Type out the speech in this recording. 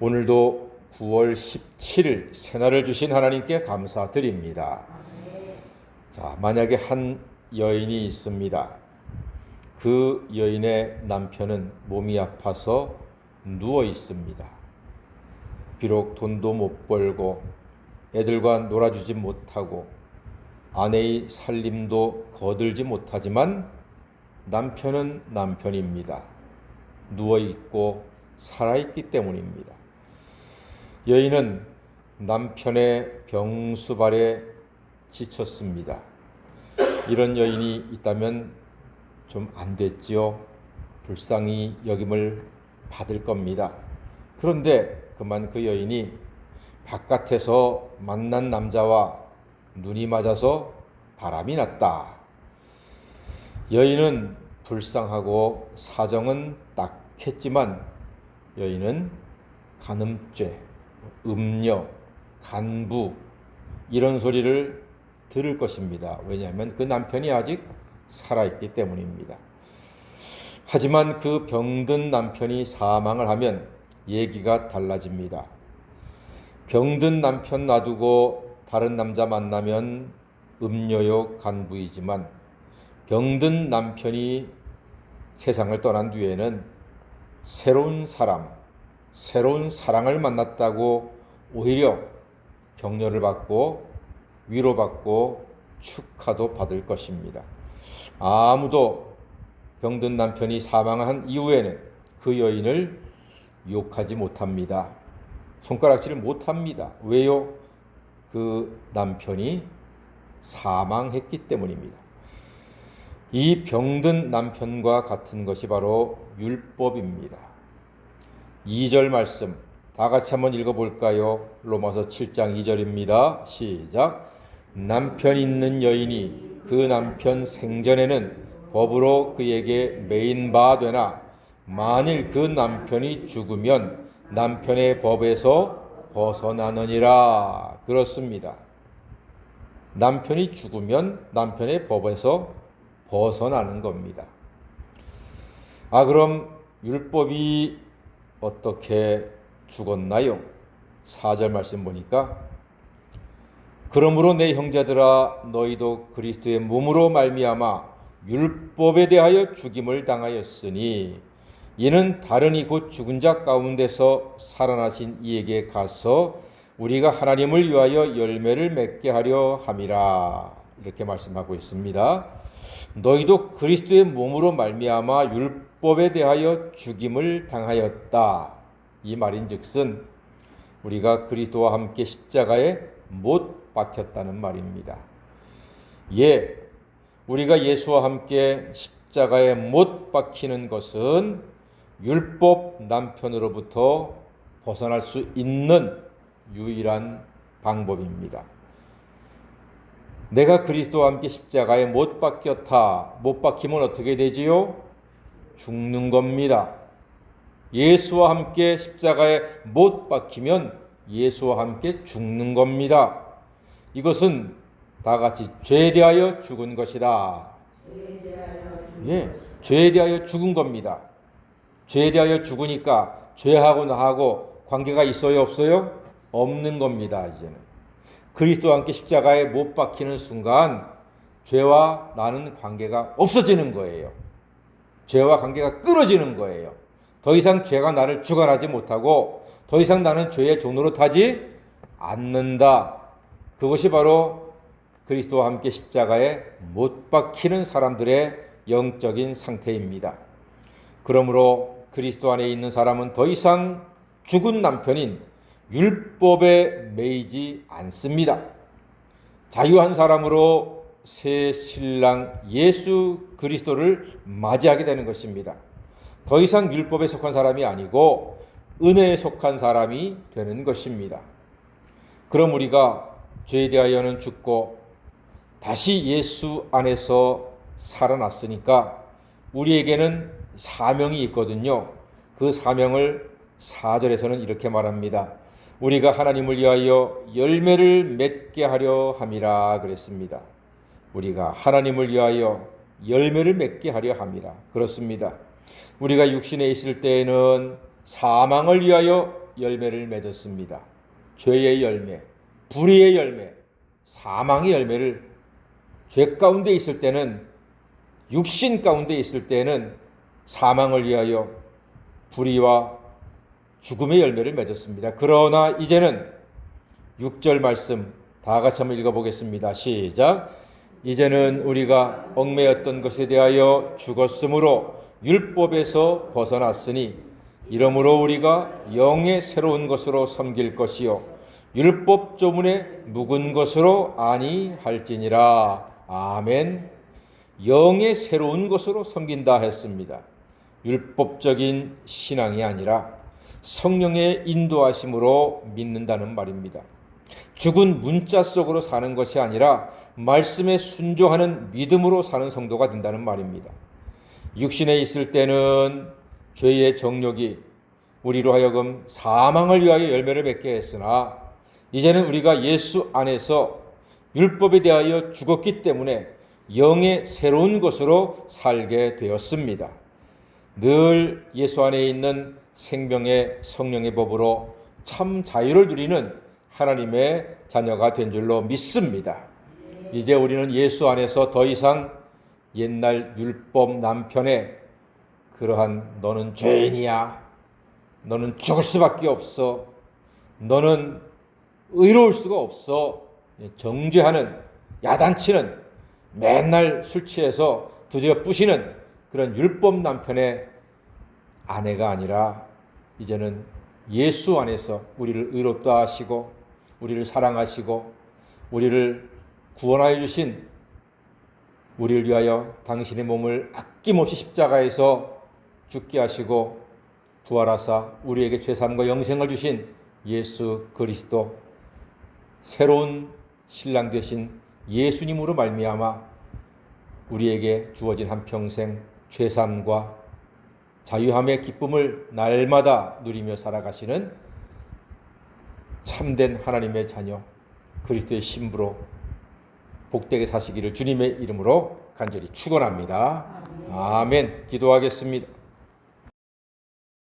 오늘도 9월 17일 새날을 주신 하나님께 감사드립니다. 자, 만약에 한 여인이 있습니다. 그 여인의 남편은 몸이 아파서 누워 있습니다. 비록 돈도 못 벌고 애들과 놀아주지 못하고 아내의 살림도 거들지 못하지만 남편은 남편입니다. 누워있고 살아있기 때문입니다. 여인은 남편의 병수발에 지쳤습니다. 이런 여인이 있다면 좀 안 됐지요. 불쌍히 여김을 받을 겁니다. 그런데 그만 그 여인이 바깥에서 만난 남자와 눈이 맞아서 바람이 났다. 여인은 불쌍하고 사정은 딱했지만 여인은 간음죄, 음녀, 간부 이런 소리를 들을 것입니다. 왜냐하면 그 남편이 아직 살아있기 때문입니다. 하지만 그 병든 남편이 사망을 하면 얘기가 달라집니다. 병든 남편 놔두고 다른 남자 만나면 음녀요 간부이지만 병든 남편이 세상을 떠난 뒤에는 새로운 사람, 새로운 사랑을 만났다고 오히려 격려를 받고 위로받고 축하도 받을 것입니다. 아무도 병든 남편이 사망한 이후에는 그 여인을 욕하지 못합니다. 손가락질을 못합니다. 왜요? 그 남편이 사망했기 때문입니다. 이 병든 남편과 같은 것이 바로 율법입니다. 2절 말씀 다 같이 한번 읽어볼까요? 로마서 7장 2절입니다. 시작. 남편 있는 여인이 그 남편 생전에는 법으로 그에게 매인 바 되나 만일 그 남편이 죽으면 남편의 법에서 벗어나느니라. 그렇습니다. 남편이 죽으면 남편의 법에서 벗어나는 겁니다. 그럼 율법이 어떻게 죽었나요? 4절 말씀 보니까 그러므로 내 형제들아 너희도 그리스도의 몸으로 말미암아 율법에 대하여 죽임을 당하였으니 이는 다른 이 곧 죽은 자 가운데서 살아나신 이에게 가서 우리가 하나님을 위하여 열매를 맺게 하려 함이라. 이렇게 말씀하고 있습니다. 너희도 그리스도의 몸으로 말미암아 율법에 대하여 죽임을 당하였다. 이 말인즉슨 우리가 그리스도와 함께 십자가에 못 박혔다는 말입니다. 우리가 예수와 함께 십자가에 못 박히는 것은 율법 남편으로부터 벗어날 수 있는 유일한 방법입니다. 내가 그리스도와 함께 십자가에 못 박혔다. 못 박히면 어떻게 되지요? 죽는 겁니다. 예수와 함께 십자가에 못 박히면 예수와 함께 죽는 겁니다. 이것은 다 같이 죄에 대하여 죽은 것이다. 죄에 대하여 죽은 겁니다. 죄에 대하여 죽으니까 죄하고 나하고 관계가 있어요, 없어요? 없는 겁니다. 이제는 그리스도와 함께 십자가에 못 박히는 순간 죄와 나는 관계가 없어지는 거예요. 죄와 관계가 끊어지는 거예요. 더 이상 죄가 나를 주관하지 못하고 더 이상 나는 죄의 종로로 타지 않는다. 그것이 바로 그리스도와 함께 십자가에 못 박히는 사람들의 영적인 상태입니다. 그러므로 그리스도 안에 있는 사람은 더 이상 죽은 남편인 율법에 매이지 않습니다. 자유한 사람으로 새 신랑 예수 그리스도를 맞이하게 되는 것입니다. 더 이상 율법에 속한 사람이 아니고 은혜에 속한 사람이 되는 것입니다. 그럼 우리가 죄에 대하여는 죽고 다시 예수 안에서 살아났으니까 우리에게는 사명이 있거든요. 그 사명을 4절에서는 이렇게 말합니다. 우리가 하나님을 위하여 열매를 맺게 하려 함이라 그랬습니다. 우리가 하나님을 위하여 열매를 맺게 하려 함이라. 그렇습니다. 우리가 육신에 있을 때에는 사망을 위하여 열매를 맺었습니다. 죄의 열매, 불의의 열매, 사망의 열매를 죄 가운데 있을 때는, 육신 가운데 있을 때는 사망을 위하여 불의와 죽음의 열매를 맺었습니다. 그러나 이제는 6절 말씀 다 같이 한번 읽어보겠습니다. 시작. 이제는 우리가 얽매였던 것에 대하여 죽었으므로 율법에서 벗어났으니 이러므로 우리가 영의 새로운 것으로 섬길 것이요 율법 조문에 묵은 것으로 아니할지니라. 아멘. 영의 새로운 것으로 섬긴다 했습니다. 율법적인 신앙이 아니라 성령의 인도하심으로 믿는다는 말입니다. 죽은 문자 속으로 사는 것이 아니라 말씀에 순종하는 믿음으로 사는 성도가 된다는 말입니다. 육신에 있을 때는 죄의 정욕이 우리로 하여금 사망을 위하여 열매를 맺게 했으나 이제는 우리가 예수 안에서 율법에 대하여 죽었기 때문에 영의 새로운 것으로 살게 되었습니다. 늘 예수 안에 있는 생명의 성령의 법으로 참 자유를 누리는 하나님의 자녀가 된 줄로 믿습니다. 이제 우리는 예수 안에서 더 이상 옛날 율법 남편의 그러한 너는 죄인이야, 너는 죽을 수밖에 없어, 너는 의로울 수가 없어 정죄하는, 야단치는, 맨날 술 취해서 드디어 부시는 그런 율법 남편의 아내가 아니라 이제는 예수 안에서 우리를 의롭다 하시고 우리를 사랑하시고 우리를 구원하여 주신, 우리를 위하여 당신의 몸을 아낌없이 십자가에서 죽게 하시고 부활하사 우리에게 죄사함과 영생을 주신 예수 그리스도, 새로운 신랑 되신 예수님으로 말미암아 우리에게 주어진 한평생 죄사함과 자유함의 기쁨을 날마다 누리며 살아가시는 참된 하나님의 자녀, 그리스도의 신부로 복되게 사시기를 주님의 이름으로 간절히 축원합니다. 아멘. 기도하겠습니다.